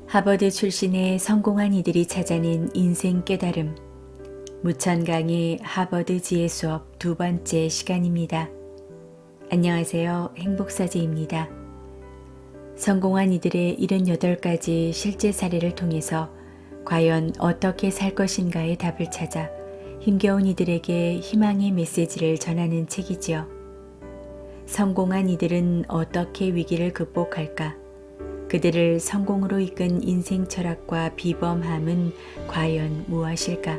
하버드 출신의 성공한 이들이 찾아낸 인생 깨달음. 무천강의 하버드 지혜 수업 두 번째 시간입니다. 안녕하세요. 행복사제입니다. 성공한 이들의 78가지 실제 사례를 통해서 과연 어떻게 살 것인가의 답을 찾아 힘겨운 이들에게 희망의 메시지를 전하는 책이지요. 성공한 이들은 어떻게 위기를 극복할까? 그들을 성공으로 이끈 인생 철학과 비범함은 과연 무엇일까?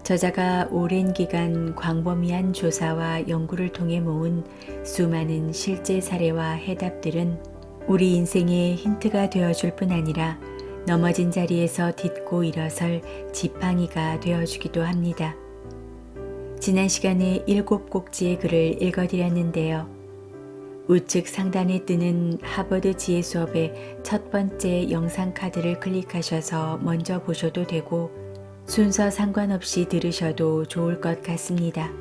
저자가 오랜 기간 광범위한 조사와 연구를 통해 모은 수많은 실제 사례와 해답들은 우리 인생의 힌트가 되어줄 뿐 아니라 넘어진 자리에서 딛고 일어설 지팡이가 되어주기도 합니다. 지난 시간에 7곡지의 글을 읽어드렸는데요. 우측 상단에 뜨는 하버드 지혜 수업의 첫 번째 영상 카드를 클릭하셔서 먼저 보셔도 되고 순서 상관없이 들으셔도 좋을 것 같습니다.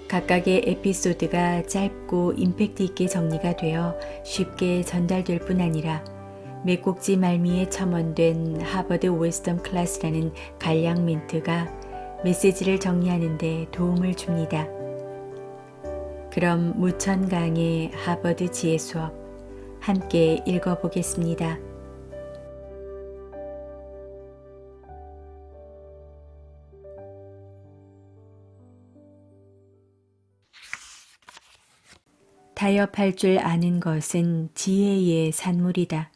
각각의 에피소드가 짧고 임팩트 있게 정리가 되어 쉽게 전달될 뿐 아니라 몇 곡지 말미에 첨언된 하버드 위즈덤 클래스라는 간략 멘트가 메시지를 정리하는 데 도움을 줍니다. 그럼 무천강의 하버드 지혜 수업 함께 읽어보겠습니다. 타협할 줄 아는 것은 지혜의 산물이다.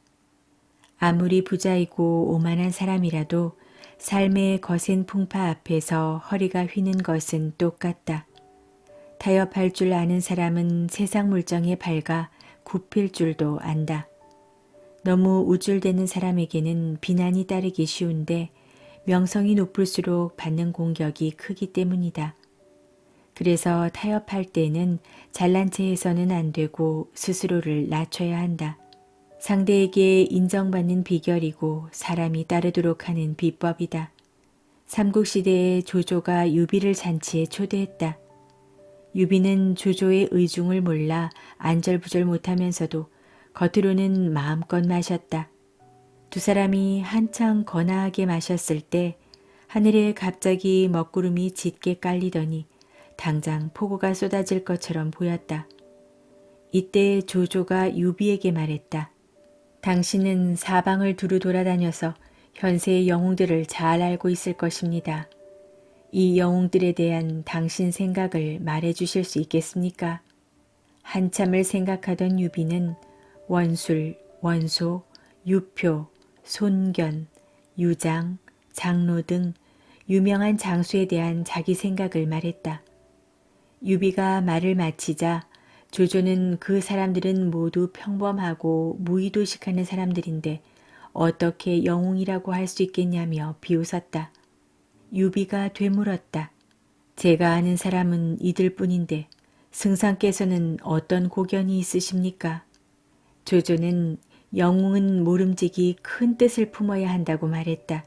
아무리 부자이고 오만한 사람이라도 삶의 거센 풍파 앞에서 허리가 휘는 것은 똑같다. 타협할 줄 아는 사람은 세상 물정에 밝아 굽힐 줄도 안다. 너무 우쭐대는 사람에게는 비난이 따르기 쉬운데 명성이 높을수록 받는 공격이 크기 때문이다. 그래서 타협할 때는 잘난 체 해서는 안 되고 스스로를 낮춰야 한다. 상대에게 인정받는 비결이고 사람이 따르도록 하는 비법이다. 삼국시대에 조조가 유비를 잔치에 초대했다. 유비는 조조의 의중을 몰라 안절부절 못하면서도 겉으로는 마음껏 마셨다. 두 사람이 한창 거나하게 마셨을 때 하늘에 갑자기 먹구름이 짙게 깔리더니 당장 폭우가 쏟아질 것처럼 보였다. 이때 조조가 유비에게 말했다. 당신은 사방을 두루 돌아다녀서 현세의 영웅들을 잘 알고 있을 것입니다. 이 영웅들에 대한 당신 생각을 말해 주실 수 있겠습니까? 한참을 생각하던 유비는 원술, 원소, 유표, 손견, 유장, 장로 등 유명한 장수에 대한 자기 생각을 말했다. 유비가 말을 마치자 조조는 그 사람들은 모두 평범하고 무의도식하는 사람들인데 어떻게 영웅이라고 할 수 있겠냐며 비웃었다. 유비가 되물었다. 제가 아는 사람은 이들 뿐인데 승상께서는 어떤 고견이 있으십니까? 조조는 영웅은 모름지기 큰 뜻을 품어야 한다고 말했다.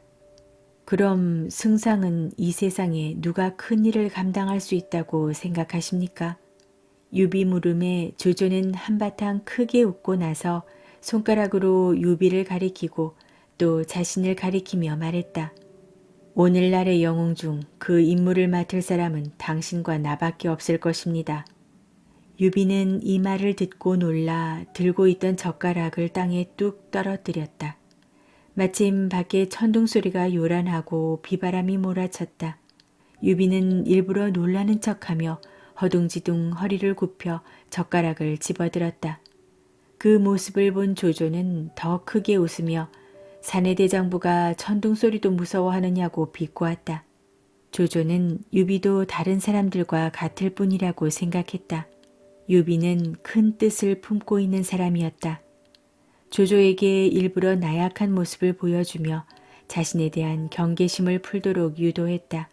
그럼 승상은 이 세상에 누가 큰 일을 감당할 수 있다고 생각하십니까? 유비 물음에 조조는 한바탕 크게 웃고 나서 손가락으로 유비를 가리키고 또 자신을 가리키며 말했다. 오늘날의 영웅 중 그 임무를 맡을 사람은 당신과 나밖에 없을 것입니다. 유비는 이 말을 듣고 놀라 들고 있던 젓가락을 땅에 뚝 떨어뜨렸다. 마침 밖에 천둥 소리가 요란하고 비바람이 몰아쳤다. 유비는 일부러 놀라는 척하며 허둥지둥 허리를 굽혀 젓가락을 집어들었다. 그 모습을 본 조조는 더 크게 웃으며 사내 대장부가 천둥 소리도 무서워하느냐고 비꼬았다. 조조는 유비도 다른 사람들과 같을 뿐이라고 생각했다. 유비는 큰 뜻을 품고 있는 사람이었다. 조조에게 일부러 나약한 모습을 보여주며 자신에 대한 경계심을 풀도록 유도했다.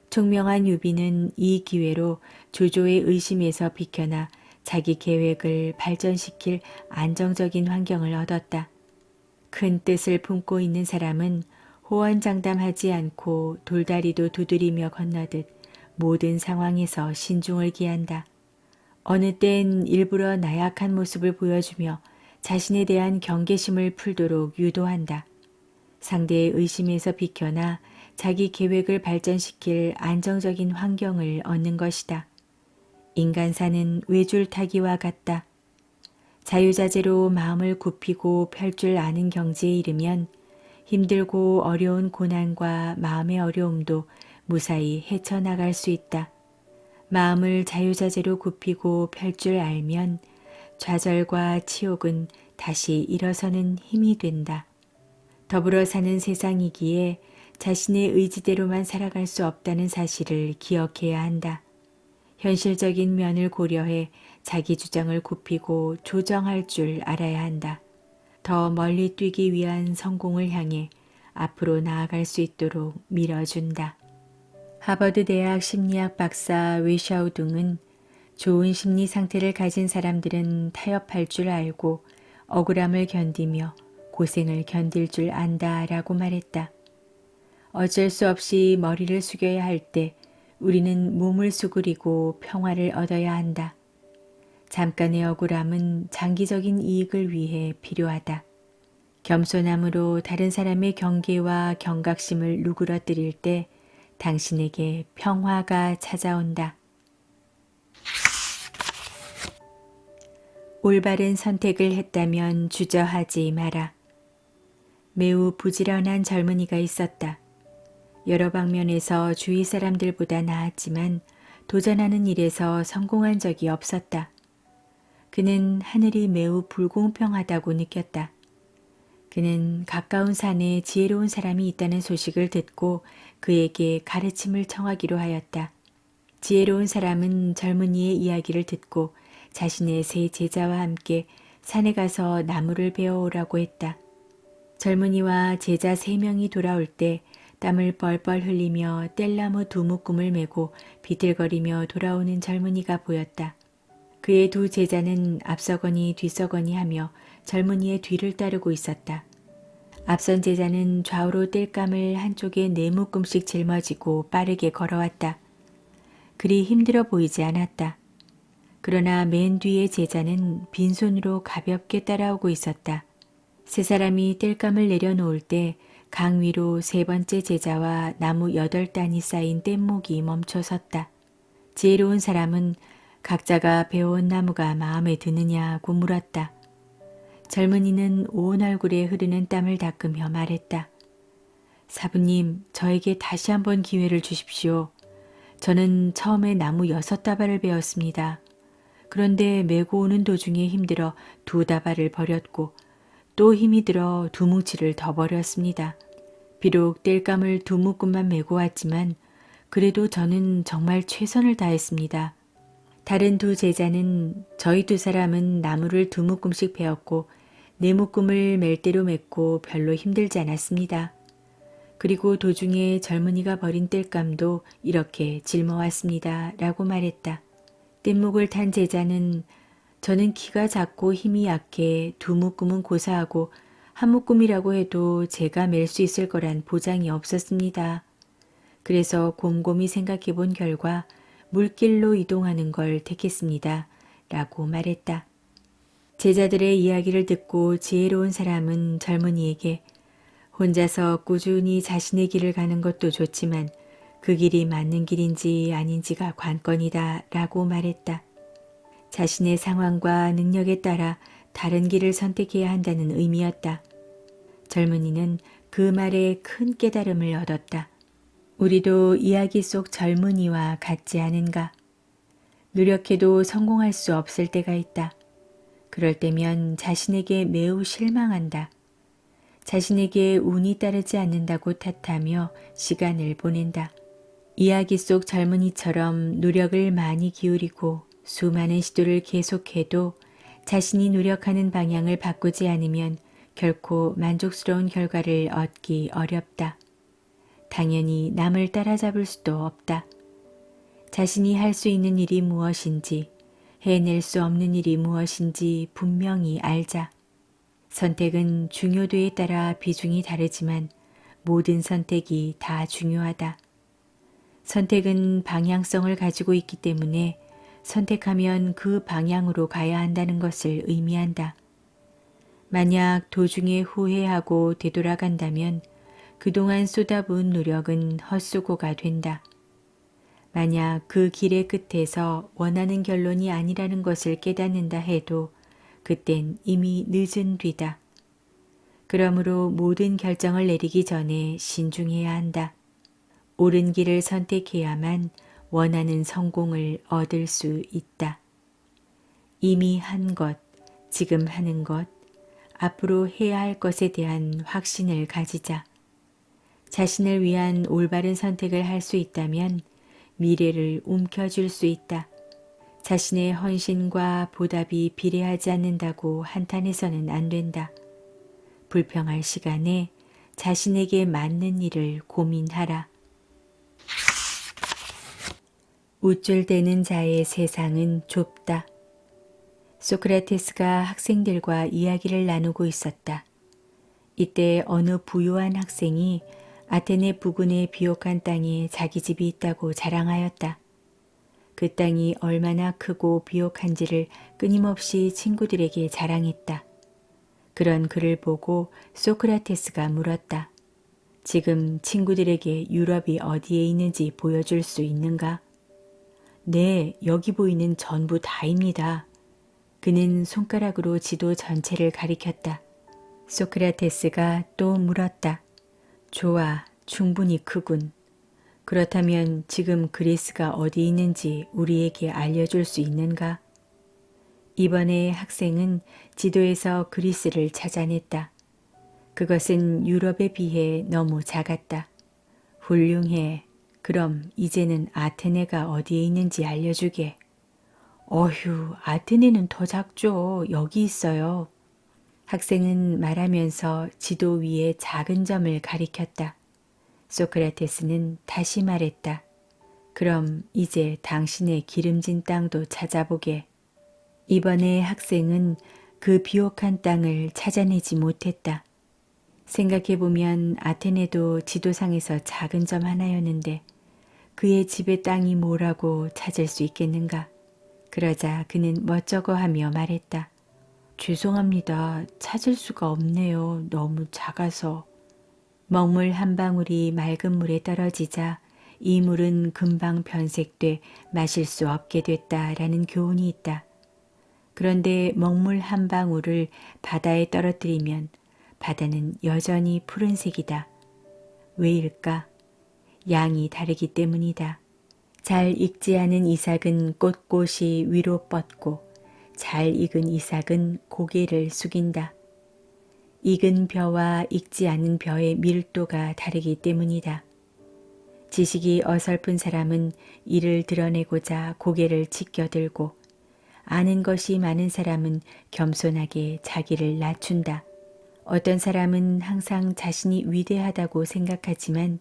총명한 유비는 이 기회로 조조의 의심에서 비켜나 자기 계획을 발전시킬 안정적인 환경을 얻었다. 큰 뜻을 품고 있는 사람은 호언장담하지 않고 돌다리도 두드리며 건너듯 모든 상황에서 신중을 기한다. 어느 땐 일부러 나약한 모습을 보여주며 자신에 대한 경계심을 풀도록 유도한다. 상대의 의심에서 비켜나 자기 계획을 발전시킬 안정적인 환경을 얻는 것이다. 인간사는 외줄타기와 같다. 자유자재로 마음을 굽히고 펼 줄 아는 경지에 이르면 힘들고 어려운 고난과 마음의 어려움도 무사히 헤쳐나갈 수 있다. 마음을 자유자재로 굽히고 펼 줄 알면 좌절과 치욕은 다시 일어서는 힘이 된다. 더불어 사는 세상이기에 자신의 의지대로만 살아갈 수 없다는 사실을 기억해야 한다. 현실적인 면을 고려해 자기 주장을 굽히고 조정할 줄 알아야 한다. 더 멀리 뛰기 위한 성공을 향해 앞으로 나아갈 수 있도록 밀어준다. 하버드 대학 심리학 박사 웨샤우둥은 좋은 심리 상태를 가진 사람들은 타협할 줄 알고 억울함을 견디며 고생을 견딜 줄 안다라고 말했다. 어쩔 수 없이 머리를 숙여야 할 때 우리는 몸을 수그리고 평화를 얻어야 한다. 잠깐의 억울함은 장기적인 이익을 위해 필요하다. 겸손함으로 다른 사람의 경계와 경각심을 누그러뜨릴 때 당신에게 평화가 찾아온다. 올바른 선택을 했다면 주저하지 마라. 매우 부지런한 젊은이가 있었다. 여러 방면에서 주위 사람들보다 나았지만 도전하는 일에서 성공한 적이 없었다. 그는 하늘이 매우 불공평하다고 느꼈다. 그는 가까운 산에 지혜로운 사람이 있다는 소식을 듣고 그에게 가르침을 청하기로 하였다. 지혜로운 사람은 젊은이의 이야기를 듣고 자신의 세 제자와 함께 산에 가서 나무를 베어오라고 했다. 젊은이와 제자 3명이 돌아올 때 땀을 뻘뻘 흘리며 뗄나무 두 묶음을 메고 비틀거리며 돌아오는 젊은이가 보였다. 그의 2 제자는 앞서거니 뒤서거니 하며 젊은이의 뒤를 따르고 있었다. 앞선 제자는 좌우로 땔감을 한쪽에 4묶음씩 짊어지고 빠르게 걸어왔다. 그리 힘들어 보이지 않았다. 그러나 맨 뒤의 제자는 빈손으로 가볍게 따라오고 있었다. 3사람이 땔감을 내려놓을 때 강 위로 3번째 제자와 나무 8단이 쌓인 뗏목이 멈춰 섰다. 지혜로운 사람은 각자가 베어온 나무가 마음에 드느냐고 물었다. 젊은이는 온 얼굴에 흐르는 땀을 닦으며 말했다. 사부님, 저에게 다시 한번 기회를 주십시오. 저는 처음에 나무 6다발을 베었습니다. 그런데 메고 오는 도중에 힘들어 2다발을 버렸고 또 힘이 들어 2뭉치를 더 버렸습니다. 비록 땔감을 2묶음만 메고 왔지만 그래도 저는 정말 최선을 다했습니다. 다른 2 제자는 저희 2사람은 나무를 2묶음씩 베었고 4묶음을 맬 대로 맸고 별로 힘들지 않았습니다. 그리고 도중에 젊은이가 버린 땔감도 이렇게 짊어왔습니다. 라고 말했다. 뗏목을 탄 제자는 저는 키가 작고 힘이 약해 2묶음은 고사하고 1묶음이라고 해도 제가 맬 수 있을 거란 보장이 없었습니다. 그래서 곰곰이 생각해 본 결과 물길로 이동하는 걸 택했습니다. 라고 말했다. 제자들의 이야기를 듣고 지혜로운 사람은 젊은이에게 혼자서 꾸준히 자신의 길을 가는 것도 좋지만 그 길이 맞는 길인지 아닌지가 관건이다 라고 말했다. 자신의 상황과 능력에 따라 다른 길을 선택해야 한다는 의미였다. 젊은이는 그 말에 큰 깨달음을 얻었다. 우리도 이야기 속 젊은이와 같지 않은가? 노력해도 성공할 수 없을 때가 있다. 그럴 때면 자신에게 매우 실망한다. 자신에게 운이 따르지 않는다고 탓하며 시간을 보낸다. 이야기 속 젊은이처럼 노력을 많이 기울이고 수많은 시도를 계속해도 자신이 노력하는 방향을 바꾸지 않으면 결코 만족스러운 결과를 얻기 어렵다. 당연히 남을 따라잡을 수도 없다. 자신이 할 수 있는 일이 무엇인지, 해낼 수 없는 일이 무엇인지 분명히 알자. 선택은 중요도에 따라 비중이 다르지만 모든 선택이 다 중요하다. 선택은 방향성을 가지고 있기 때문에 선택하면 그 방향으로 가야 한다는 것을 의미한다. 만약 도중에 후회하고 되돌아간다면 그동안 쏟아부은 노력은 헛수고가 된다. 만약 그 길의 끝에서 원하는 결론이 아니라는 것을 깨닫는다 해도 그땐 이미 늦은 뒤다. 그러므로 모든 결정을 내리기 전에 신중해야 한다. 옳은 길을 선택해야만 원하는 성공을 얻을 수 있다. 이미 한 것, 지금 하는 것, 앞으로 해야 할 것에 대한 확신을 가지자. 자신을 위한 올바른 선택을 할 수 있다면 미래를 움켜쥘 수 있다. 자신의 헌신과 보답이 비례하지 않는다고 한탄해서는 안 된다. 불평할 시간에 자신에게 맞는 일을 고민하라. 우쭐대는 자의 세상은 좁다. 소크라테스가 학생들과 이야기를 나누고 있었다. 이때 어느 부유한 학생이 아테네 부근의 비옥한 땅에 자기 집이 있다고 자랑하였다. 그 땅이 얼마나 크고 비옥한지를 끊임없이 친구들에게 자랑했다. 그런 그를 보고 소크라테스가 물었다. 지금 친구들에게 유럽이 어디에 있는지 보여줄 수 있는가? 네, 여기 보이는 전부 다입니다. 그는 손가락으로 지도 전체를 가리켰다. 소크라테스가 또 물었다. 좋아, 충분히 크군. 그렇다면 지금 그리스가 어디 있는지 우리에게 알려줄 수 있는가? 이번에 학생은 지도에서 그리스를 찾아냈다. 그것은 유럽에 비해 너무 작았다. 훌륭해. 그럼 이제는 아테네가 어디에 있는지 알려주게. 어휴, 아테네는 더 작죠. 여기 있어요. 학생은 말하면서 지도 위에 작은 점을 가리켰다. 소크라테스는 다시 말했다. 그럼 이제 당신의 기름진 땅도 찾아보게. 이번에 학생은 그 비옥한 땅을 찾아내지 못했다. 생각해보면 아테네도 지도상에서 작은 점 하나였는데 그의 집의 땅이 뭐라고 찾을 수 있겠는가? 그러자 그는 멋쩍어하며 말했다. 죄송합니다. 찾을 수가 없네요. 너무 작아서. 먹물 한 방울이 맑은 물에 떨어지자 이 물은 금방 변색돼 마실 수 없게 됐다라는 교훈이 있다. 그런데 먹물 한 방울을 바다에 떨어뜨리면 바다는 여전히 푸른색이다. 왜일까? 양이 다르기 때문이다. 잘 익지 않은 이삭은 꼿꼿이 위로 뻗고 잘 익은 이삭은 고개를 숙인다. 익은 벼와 익지 않은 벼의 밀도가 다르기 때문이다. 지식이 어설픈 사람은 이를 드러내고자 고개를 치켜들고 아는 것이 많은 사람은 겸손하게 자기를 낮춘다. 어떤 사람은 항상 자신이 위대하다고 생각하지만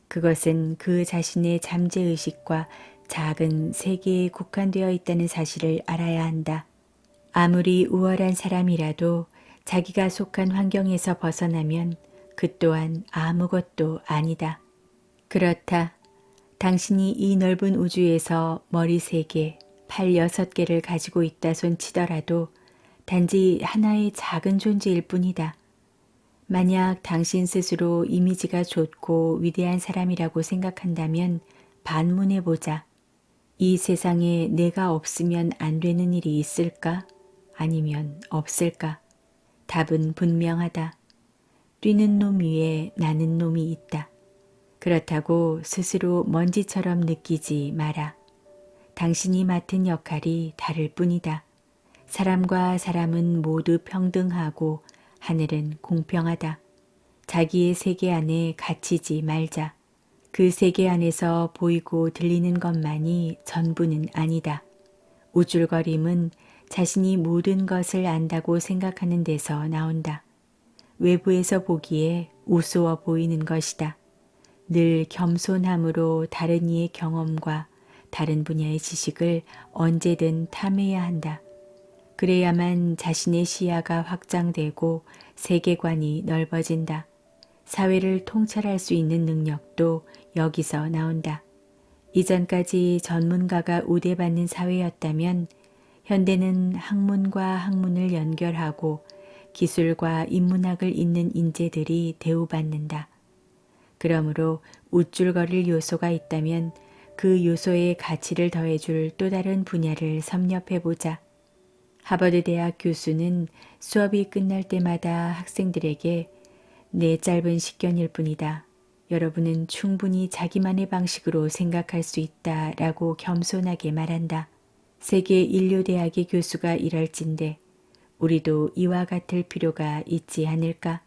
그것은 그 자신의 잠재의식과 작은 세계에 국한되어 있다는 사실을 알아야 한다. 아무리 우월한 사람이라도 자기가 속한 환경에서 벗어나면 그 또한 아무것도 아니다. 그렇다. 당신이 이 넓은 우주에서 머리 3개, 팔 6개를 가지고 있다 손치더라도 단지 하나의 작은 존재일 뿐이다. 만약 당신 스스로 이미지가 좋고 위대한 사람이라고 생각한다면 반문해보자. 이 세상에 내가 없으면 안 되는 일이 있을까? 아니면 없을까? 답은 분명하다. 뛰는 놈 위에 나는 놈이 있다. 그렇다고 스스로 먼지처럼 느끼지 마라. 당신이 맡은 역할이 다를 뿐이다. 사람과 사람은 모두 평등하고 하늘은 공평하다. 자기의 세계 안에 갇히지 말자. 그 세계 안에서 보이고 들리는 것만이 전부는 아니다. 우쭐거림은 자신이 모든 것을 안다고 생각하는 데서 나온다. 외부에서 보기에 우스워 보이는 것이다. 늘 겸손함으로 다른 이의 경험과 다른 분야의 지식을 언제든 탐해야 한다. 그래야만 자신의 시야가 확장되고 세계관이 넓어진다. 사회를 통찰할 수 있는 능력도 여기서 나온다. 이전까지 전문가가 우대받는 사회였다면 현대는 학문과 학문을 연결하고 기술과 인문학을 잇는 인재들이 대우받는다. 그러므로 우쭐거릴 요소가 있다면 그 요소에 가치를 더해줄 또 다른 분야를 섭렵해보자. 하버드 대학 교수는 수업이 끝날 때마다 학생들에게 내 짧은 식견일 뿐이다. 여러분은 충분히 자기만의 방식으로 생각할 수 있다 라고 겸손하게 말한다. 세계 인류대학의 교수가 이럴진대 우리도 이와 같을 필요가 있지 않을까?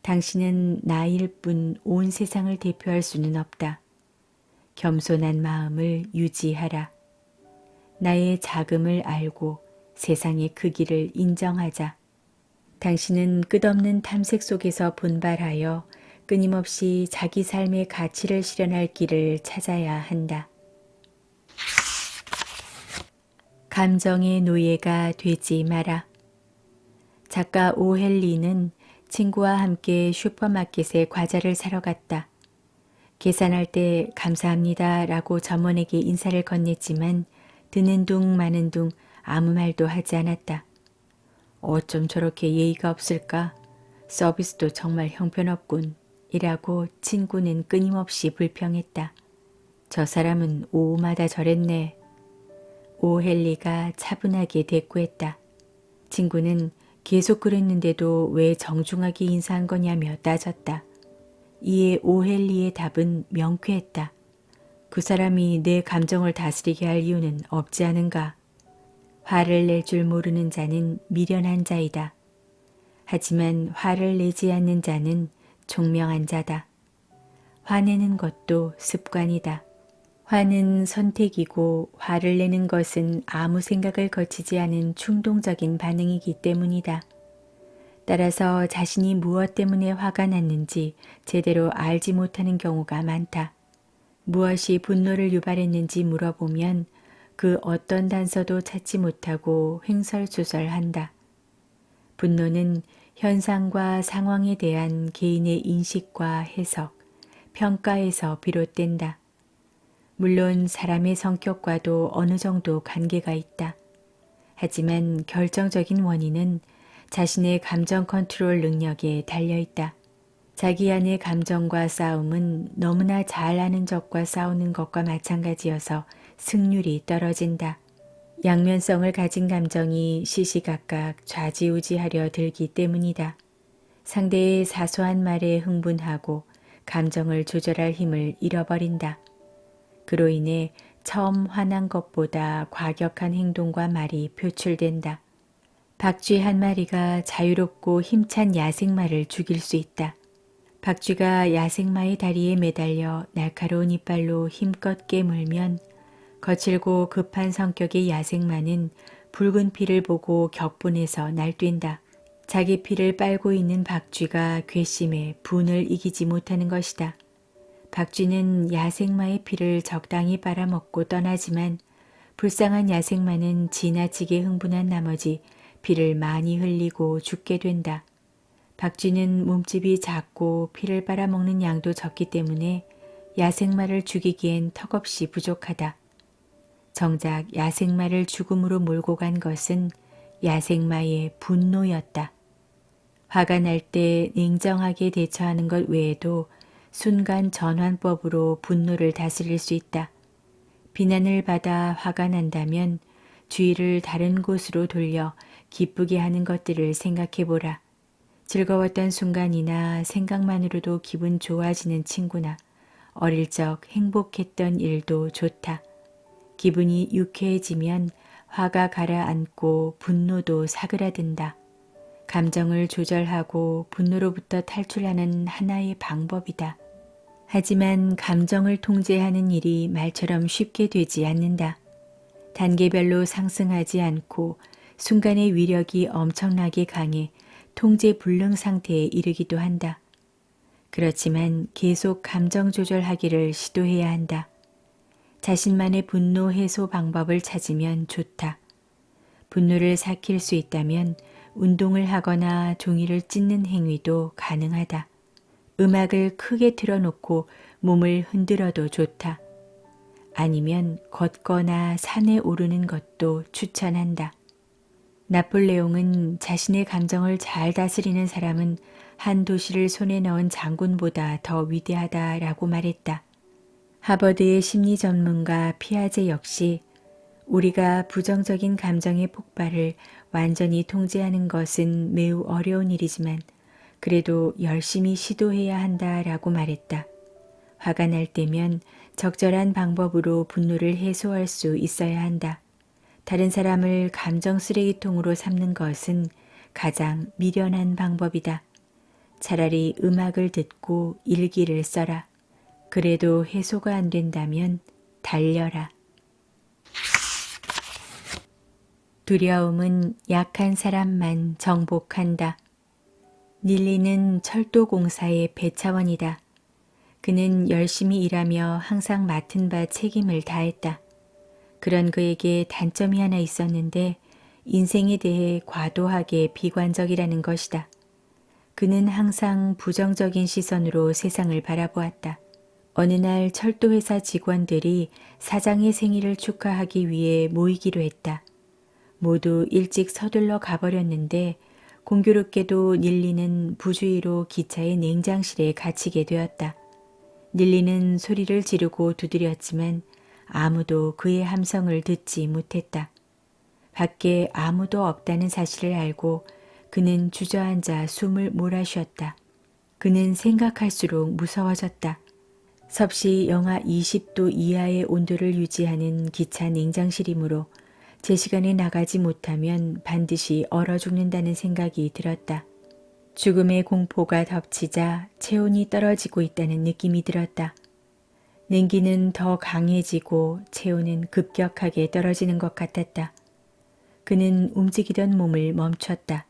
당신은 나일 뿐 온 세상을 대표할 수는 없다. 겸손한 마음을 유지하라. 나의 작음을 알고 세상의 크기를 인정하자. 당신은 끝없는 탐색 속에서 분발하여 끊임없이 자기 삶의 가치를 실현할 길을 찾아야 한다. 감정의 노예가 되지 마라. 작가 오헨리는 친구와 함께 슈퍼마켓에 과자를 사러 갔다. 계산할 때 감사합니다 라고 점원에게 인사를 건넸지만 드는 둥 마는 둥 아무 말도 하지 않았다. 어쩜 저렇게 예의가 없을까? 서비스도 정말 형편없군. 이라고 친구는 끊임없이 불평했다. 저 사람은 오후마다 저랬네. 오헨리가 차분하게 대꾸했다. 친구는 계속 그랬는데도 왜 정중하게 인사한 거냐며 따졌다. 이에 오헨리의 답은 명쾌했다. 그 사람이 내 감정을 다스리게 할 이유는 없지 않은가. 화를 낼 줄 모르는 자는 미련한 자이다. 하지만 화를 내지 않는 자는 총명한 자다. 화내는 것도 습관이다. 화는 선택이고 화를 내는 것은 아무 생각을 거치지 않은 충동적인 반응이기 때문이다. 따라서 자신이 무엇 때문에 화가 났는지 제대로 알지 못하는 경우가 많다. 무엇이 분노를 유발했는지 물어보면 그 어떤 단서도 찾지 못하고 횡설수설한다. 분노는 현상과 상황에 대한 개인의 인식과 해석, 평가에서 비롯된다. 물론 사람의 성격과도 어느 정도 관계가 있다. 하지만 결정적인 원인은 자신의 감정 컨트롤 능력에 달려있다. 자기 안의 감정과 싸움은 너무나 잘 아는 적과 싸우는 것과 마찬가지여서 승률이 떨어진다. 양면성을 가진 감정이 시시각각 좌지우지하려 들기 때문이다. 상대의 사소한 말에 흥분하고 감정을 조절할 힘을 잃어버린다. 그로 인해 처음 화난 것보다 과격한 행동과 말이 표출된다. 박쥐 한 마리가 자유롭고 힘찬 야생마를 죽일 수 있다. 박쥐가 야생마의 다리에 매달려 날카로운 이빨로 힘껏 깨물면 거칠고 급한 성격의 야생마는 붉은 피를 보고 격분해서 날뛴다. 자기 피를 빨고 있는 박쥐가 괘씸해 분을 이기지 못하는 것이다. 박쥐는 야생마의 피를 적당히 빨아먹고 떠나지만 불쌍한 야생마는 지나치게 흥분한 나머지 피를 많이 흘리고 죽게 된다. 박쥐는 몸집이 작고 피를 빨아먹는 양도 적기 때문에 야생마를 죽이기엔 턱없이 부족하다. 정작 야생마를 죽음으로 몰고 간 것은 야생마의 분노였다. 화가 날 때 냉정하게 대처하는 것 외에도 순간 전환법으로 분노를 다스릴 수 있다. 비난을 받아 화가 난다면 주의를 다른 곳으로 돌려 기쁘게 하는 것들을 생각해보라. 즐거웠던 순간이나 생각만으로도 기분 좋아지는 친구나 어릴 적 행복했던 일도 좋다. 기분이 유쾌해지면 화가 가라앉고 분노도 사그라든다. 감정을 조절하고 분노로부터 탈출하는 하나의 방법이다. 하지만 감정을 통제하는 일이 말처럼 쉽게 되지 않는다. 단계별로 상승하지 않고 순간의 위력이 엄청나게 강해 통제 불능 상태에 이르기도 한다. 그렇지만 계속 감정 조절하기를 시도해야 한다. 자신만의 분노 해소 방법을 찾으면 좋다. 분노를 삭힐 수 있다면 운동을 하거나 종이를 찢는 행위도 가능하다. 음악을 크게 틀어놓고 몸을 흔들어도 좋다. 아니면 걷거나 산에 오르는 것도 추천한다. 나폴레옹은 자신의 감정을 잘 다스리는 사람은 한 도시를 손에 넣은 장군보다 더 위대하다라고 말했다. 하버드의 심리 전문가 피아제 역시 우리가 부정적인 감정의 폭발을 완전히 통제하는 것은 매우 어려운 일이지만 그래도 열심히 시도해야 한다라고 말했다. 화가 날 때면 적절한 방법으로 분노를 해소할 수 있어야 한다. 다른 사람을 감정 쓰레기통으로 삼는 것은 가장 미련한 방법이다. 차라리 음악을 듣고 일기를 써라. 그래도 해소가 안 된다면 달려라. 두려움은 약한 사람만 정복한다. 닐리는 철도공사의 배차원이다. 그는 열심히 일하며 항상 맡은 바 책임을 다했다. 그런 그에게 단점이 하나 있었는데 인생에 대해 과도하게 비관적이라는 것이다. 그는 항상 부정적인 시선으로 세상을 바라보았다. 어느 날 철도회사 직원들이 사장의 생일을 축하하기 위해 모이기로 했다. 모두 일찍 서둘러 가버렸는데 공교롭게도 닐리는 부주의로 기차의 냉장실에 갇히게 되었다. 닐리는 소리를 지르고 두드렸지만 아무도 그의 함성을 듣지 못했다. 밖에 아무도 없다는 사실을 알고 그는 주저앉아 숨을 몰아쉬었다. 그는 생각할수록 무서워졌다. 섭씨 영하 20도 이하의 온도를 유지하는 기차 냉장실이므로 제 시간에 나가지 못하면 반드시 얼어 죽는다는 생각이 들었다. 죽음의 공포가 덮치자 체온이 떨어지고 있다는 느낌이 들었다. 냉기는 더 강해지고 체온은 급격하게 떨어지는 것 같았다. 그는 움직이던 몸을 멈췄다.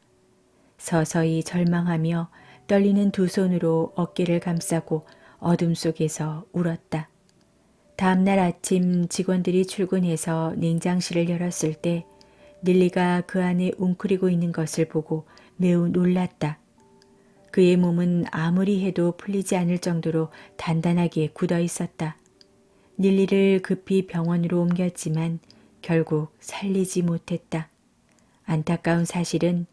서서히 절망하며 떨리는 두 손으로 어깨를 감싸고 어둠 속에서 울었다. 다음날 아침 직원들이 출근해서 냉장실을 열었을 때 닐리가 그 안에 웅크리고 있는 것을 보고 매우 놀랐다. 그의 몸은 아무리 해도 풀리지 않을 정도로 단단하게 굳어 있었다. 닐리를 급히 병원으로 옮겼지만 결국 살리지 못했다. 안타까운 사실은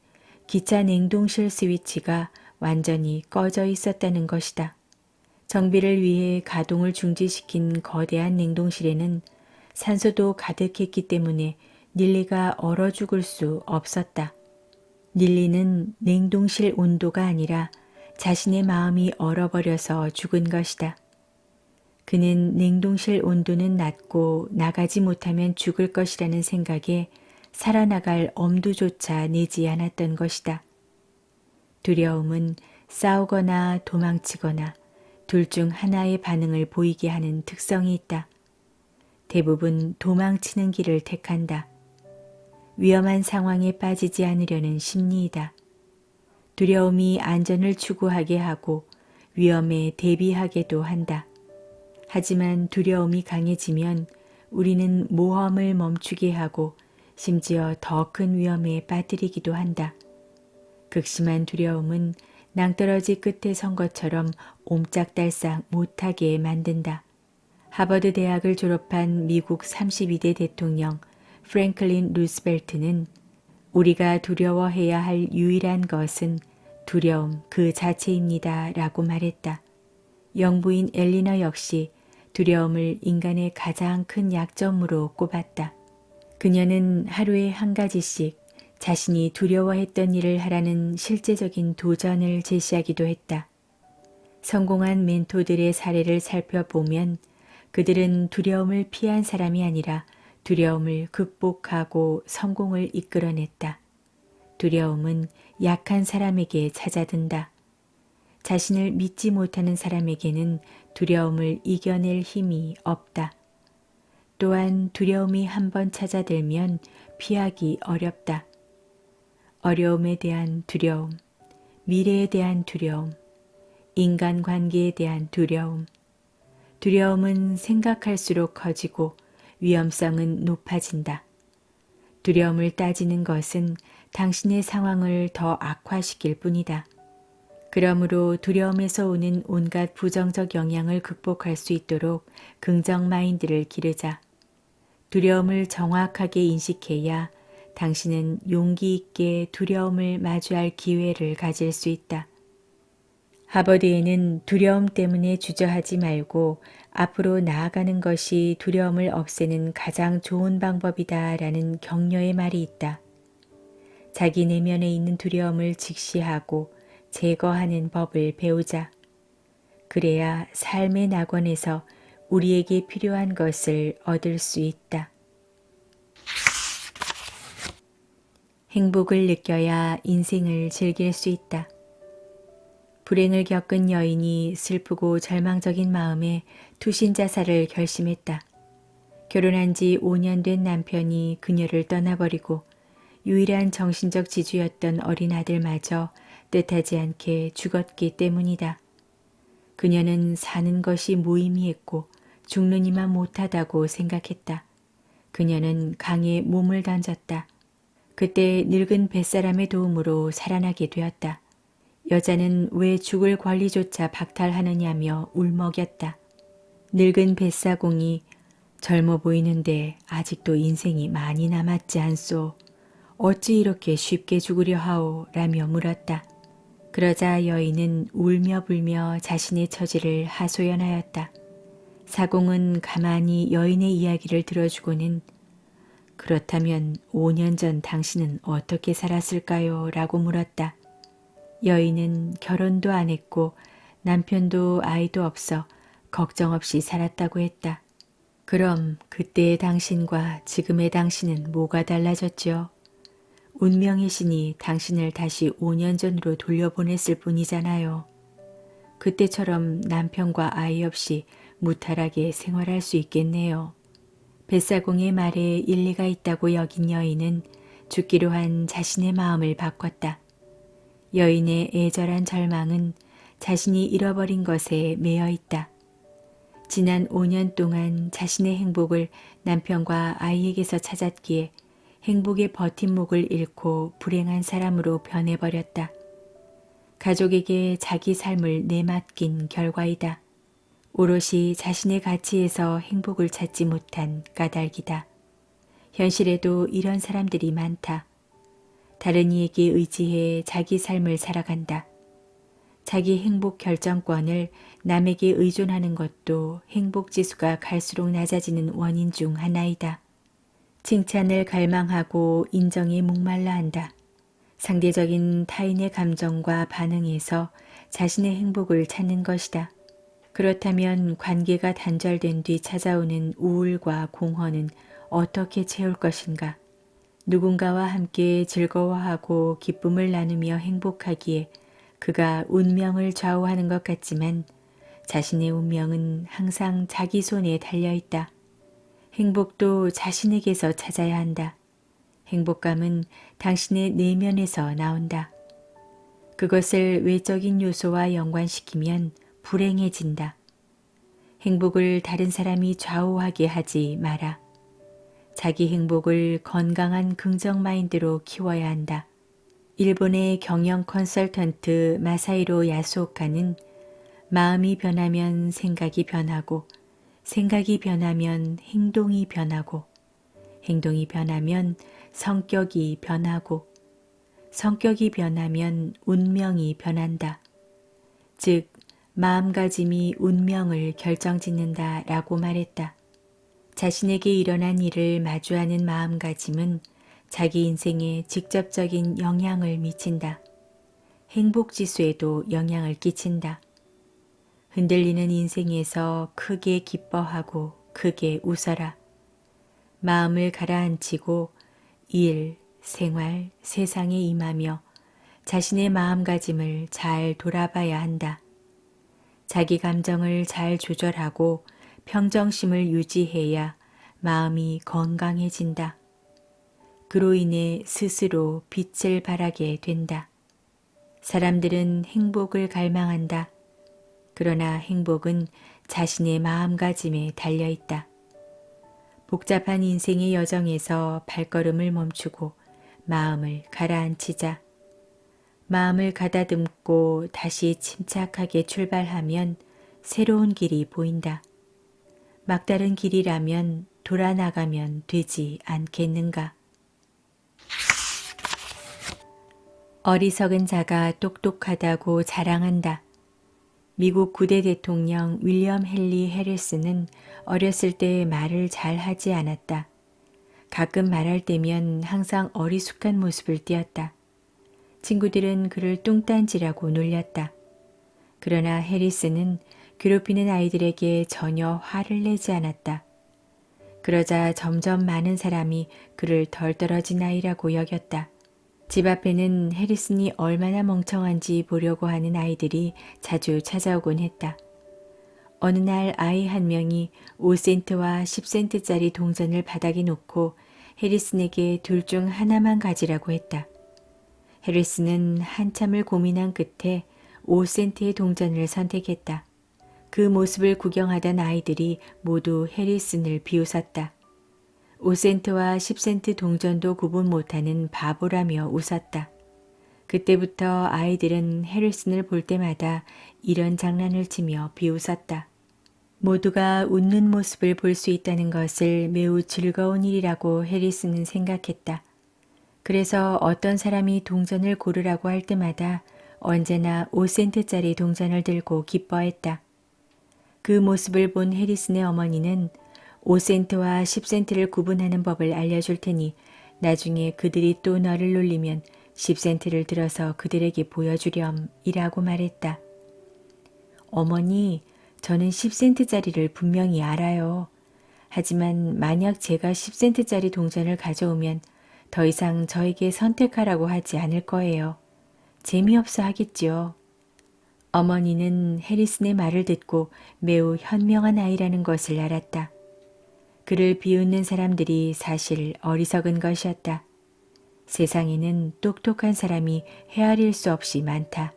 기차 냉동실 스위치가 완전히 꺼져 있었다는 것이다. 정비를 위해 가동을 중지시킨 거대한 냉동실에는 산소도 가득했기 때문에 닐리가 얼어 죽을 수 없었다. 닐리는 냉동실 온도가 아니라 자신의 마음이 얼어버려서 죽은 것이다. 그는 냉동실 온도는 낮고 나가지 못하면 죽을 것이라는 생각에 살아나갈 엄두조차 내지 않았던 것이다. 두려움은 싸우거나 도망치거나 둘 중 하나의 반응을 보이게 하는 특성이 있다. 대부분 도망치는 길을 택한다. 위험한 상황에 빠지지 않으려는 심리이다. 두려움이 안전을 추구하게 하고 위험에 대비하게도 한다. 하지만 두려움이 강해지면 우리는 모험을 멈추게 하고 심지어 더 큰 위험에 빠뜨리기도 한다. 극심한 두려움은 낭떠러지 끝에 선 것처럼 옴짝달싹 못하게 만든다. 하버드 대학을 졸업한 미국 32대 대통령 프랭클린 루스벨트는 우리가 두려워해야 할 유일한 것은 두려움 그 자체입니다 라고 말했다. 영부인 엘리너 역시 두려움을 인간의 가장 큰 약점으로 꼽았다. 그녀는 하루에 한 가지씩 자신이 두려워했던 일을 하라는 실제적인 도전을 제시하기도 했다. 성공한 멘토들의 사례를 살펴보면 그들은 두려움을 피한 사람이 아니라 두려움을 극복하고 성공을 이끌어냈다. 두려움은 약한 사람에게 찾아든다. 자신을 믿지 못하는 사람에게는 두려움을 이겨낼 힘이 없다. 또한 두려움이 한번 찾아들면 피하기 어렵다. 어려움에 대한 두려움, 미래에 대한 두려움, 인간관계에 대한 두려움. 두려움은 생각할수록 커지고 위험성은 높아진다. 두려움을 따지는 것은 당신의 상황을 더 악화시킬 뿐이다. 그러므로 두려움에서 오는 온갖 부정적 영향을 극복할 수 있도록 긍정 마인드를 기르자. 두려움을 정확하게 인식해야 당신은 용기 있게 두려움을 마주할 기회를 가질 수 있다. 하버드에는 두려움 때문에 주저하지 말고 앞으로 나아가는 것이 두려움을 없애는 가장 좋은 방법이다 라는 격려의 말이 있다. 자기 내면에 있는 두려움을 직시하고 제거하는 법을 배우자. 그래야 삶의 낙원에서 우리에게 필요한 것을 얻을 수 있다. 행복을 느껴야 인생을 즐길 수 있다. 불행을 겪은 여인이 슬프고 절망적인 마음에 투신 자살을 결심했다. 결혼한 지 5년 된 남편이 그녀를 떠나버리고 유일한 정신적 지주였던 어린 아들마저 뜻하지 않게 죽었기 때문이다. 그녀는 사는 것이 무의미했고 죽느니만 못하다고 생각했다. 그녀는 강에 몸을 던졌다. 그때 늙은 뱃사람의 도움으로 살아나게 되었다. 여자는 왜 죽을 권리조차 박탈하느냐며 울먹였다. 늙은 뱃사공이 젊어 보이는데 아직도 인생이 많이 남았지 않소. 어찌 이렇게 쉽게 죽으려 하오? 라며 물었다. 그러자 여인은 울며 불며 자신의 처지를 하소연하였다. 사공은 가만히 여인의 이야기를 들어주고는 그렇다면 5년 전 당신은 어떻게 살았을까요? 라고 물었다. 여인은 결혼도 안 했고 남편도 아이도 없어 걱정 없이 살았다고 했다. 그럼 그때의 당신과 지금의 당신은 뭐가 달라졌죠? 운명의 신이 당신을 다시 5년 전으로 돌려보냈을 뿐이잖아요. 그때처럼 남편과 아이 없이 무탈하게 생활할 수 있겠네요. 뱃사공의 말에 일리가 있다고 여긴 여인은 죽기로 한 자신의 마음을 바꿨다. 여인의 애절한 절망은 자신이 잃어버린 것에 매여 있다. 지난 5년 동안 자신의 행복을 남편과 아이에게서 찾았기에 행복의 버팀목을 잃고 불행한 사람으로 변해버렸다. 가족에게 자기 삶을 내맡긴 결과이다. 오롯이 자신의 가치에서 행복을 찾지 못한 까닭이다. 현실에도 이런 사람들이 많다. 다른 이에게 의지해 자기 삶을 살아간다. 자기 행복 결정권을 남에게 의존하는 것도 행복 지수가 갈수록 낮아지는 원인 중 하나이다. 칭찬을 갈망하고 인정에 목말라 한다. 상대적인 타인의 감정과 반응에서 자신의 행복을 찾는 것이다. 그렇다면 관계가 단절된 뒤 찾아오는 우울과 공허는 어떻게 채울 것인가? 누군가와 함께 즐거워하고 기쁨을 나누며 행복하기에 그가 운명을 좌우하는 것 같지만 자신의 운명은 항상 자기 손에 달려있다. 행복도 자신에게서 찾아야 한다. 행복감은 당신의 내면에서 나온다. 그것을 외적인 요소와 연관시키면 불행해진다. 행복을 다른 사람이 좌우하게 하지 마라. 자기 행복을 건강한 긍정 마인드로 키워야 한다. 일본의 경영 컨설턴트 마사히로 야스오카는 마음이 변하면 생각이 변하고 생각이 변하면 행동이 변하고 행동이 변하면 성격이 변하고 성격이 변하면 운명이 변한다. 즉 마음가짐이 운명을 결정짓는다 라고 말했다. 자신에게 일어난 일을 마주하는 마음가짐은 자기 인생에 직접적인 영향을 미친다. 행복지수에도 영향을 끼친다. 흔들리는 인생에서 크게 기뻐하고 크게 웃어라. 마음을 가라앉히고 일, 생활, 세상에 임하며 자신의 마음가짐을 잘 돌아봐야 한다. 자기 감정을 잘 조절하고 평정심을 유지해야 마음이 건강해진다. 그로 인해 스스로 빛을 발하게 된다. 사람들은 행복을 갈망한다. 그러나 행복은 자신의 마음가짐에 달려있다. 복잡한 인생의 여정에서 발걸음을 멈추고 마음을 가라앉히자. 마음을 가다듬고 다시 침착하게 출발하면 새로운 길이 보인다. 막다른 길이라면 돌아나가면 되지 않겠는가? 어리석은 자가 똑똑하다고 자랑한다. 미국 9대 대통령 윌리엄 헨리 해리스는 어렸을 때 말을 잘 하지 않았다. 가끔 말할 때면 항상 어리숙한 모습을 띠었다. 친구들은 그를 뚱딴지라고 놀렸다. 그러나 해리스는 괴롭히는 아이들에게 전혀 화를 내지 않았다. 그러자 점점 많은 사람이 그를 덜 떨어진 아이라고 여겼다. 집 앞에는 해리슨이 얼마나 멍청한지 보려고 하는 아이들이 자주 찾아오곤 했다. 어느 날 아이 한 명이 5센트와 10센트짜리 동전을 바닥에 놓고 해리슨에게 둘 중 하나만 가지라고 했다. 해리슨은 한참을 고민한 끝에 5센트의 동전을 선택했다. 그 모습을 구경하던 아이들이 모두 해리슨을 비웃었다. 5센트와 10센트 동전도 구분 못하는 바보라며 웃었다. 그때부터 아이들은 해리슨을 볼 때마다 이런 장난을 치며 비웃었다. 모두가 웃는 모습을 볼 수 있다는 것을 매우 즐거운 일이라고 해리슨은 생각했다. 그래서 어떤 사람이 동전을 고르라고 할 때마다 언제나 5센트짜리 동전을 들고 기뻐했다. 그 모습을 본 해리슨의 어머니는 5센트와 10센트를 구분하는 법을 알려줄 테니 나중에 그들이 또 너를 놀리면 10센트를 들어서 그들에게 보여주렴 이라고 말했다. 어머니, 저는 10센트짜리를 분명히 알아요. 하지만 만약 제가 10센트짜리 동전을 가져오면 더 이상 저에게 선택하라고 하지 않을 거예요. 재미없어 하겠지요. 어머니는 해리슨의 말을 듣고 매우 현명한 아이라는 것을 알았다. 그를 비웃는 사람들이 사실 어리석은 것이었다. 세상에는 똑똑한 사람이 헤아릴 수 없이 많다.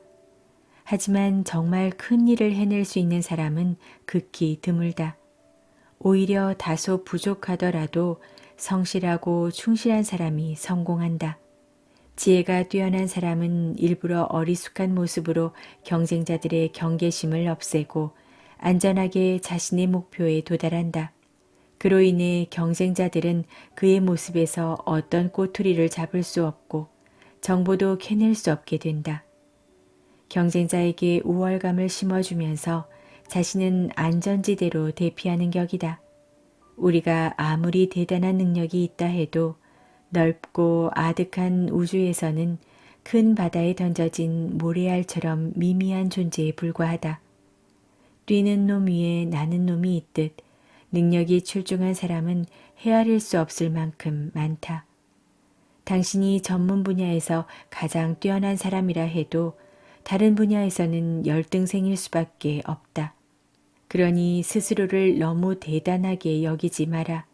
하지만 정말 큰 일을 해낼 수 있는 사람은 극히 드물다. 오히려 다소 부족하더라도 성실하고 충실한 사람이 성공한다. 지혜가 뛰어난 사람은 일부러 어리숙한 모습으로 경쟁자들의 경계심을 없애고 안전하게 자신의 목표에 도달한다. 그로 인해 경쟁자들은 그의 모습에서 어떤 꼬투리를 잡을 수 없고 정보도 캐낼 수 없게 된다. 경쟁자에게 우월감을 심어주면서 자신은 안전지대로 대피하는 격이다. 우리가 아무리 대단한 능력이 있다 해도 넓고 아득한 우주에서는 큰 바다에 던져진 모래알처럼 미미한 존재에 불과하다. 뛰는 놈 위에 나는 놈이 있듯 능력이 출중한 사람은 헤아릴 수 없을 만큼 많다. 당신이 전문 분야에서 가장 뛰어난 사람이라 해도 다른 분야에서는 열등생일 수밖에 없다. 그러니 스스로를 너무 대단하게 여기지 마라.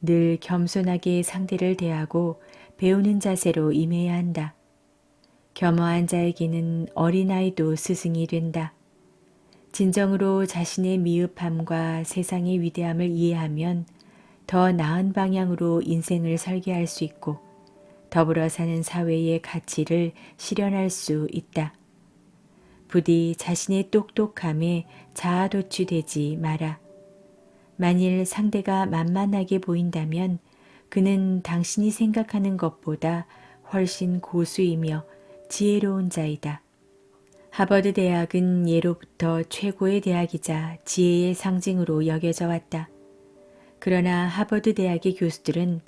늘 겸손하게 상대를 대하고 배우는 자세로 임해야 한다. 겸허한 자에게는 어린아이도 스승이 된다. 진정으로 자신의 미흡함과 세상의 위대함을 이해하면 더 나은 방향으로 인생을 설계할 수 있고 더불어 사는 사회의 가치를 실현할 수 있다. 부디 자신의 똑똑함에 자아도취되지 마라. 만일 상대가 만만하게 보인다면 그는 당신이 생각하는 것보다 훨씬 고수이며 지혜로운 자이다. 하버드 대학은 예로부터 최고의 대학이자 지혜의 상징으로 여겨져 왔다. 그러나 하버드 대학의 교수들은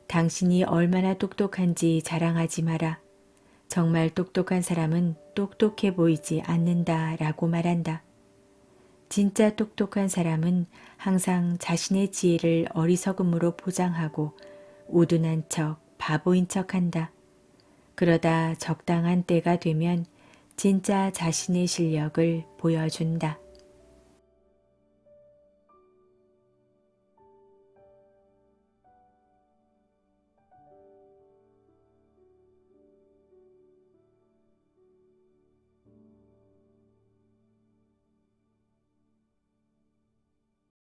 당신이 얼마나 똑똑한지 자랑하지 마라. 정말 똑똑한 사람은 똑똑해 보이지 않는다 라고 말한다. 진짜 똑똑한 사람은 항상 자신의 지혜를 어리석음으로 포장하고 우둔한 척, 바보인 척 한다. 그러다 적당한 때가 되면 진짜 자신의 실력을 보여준다.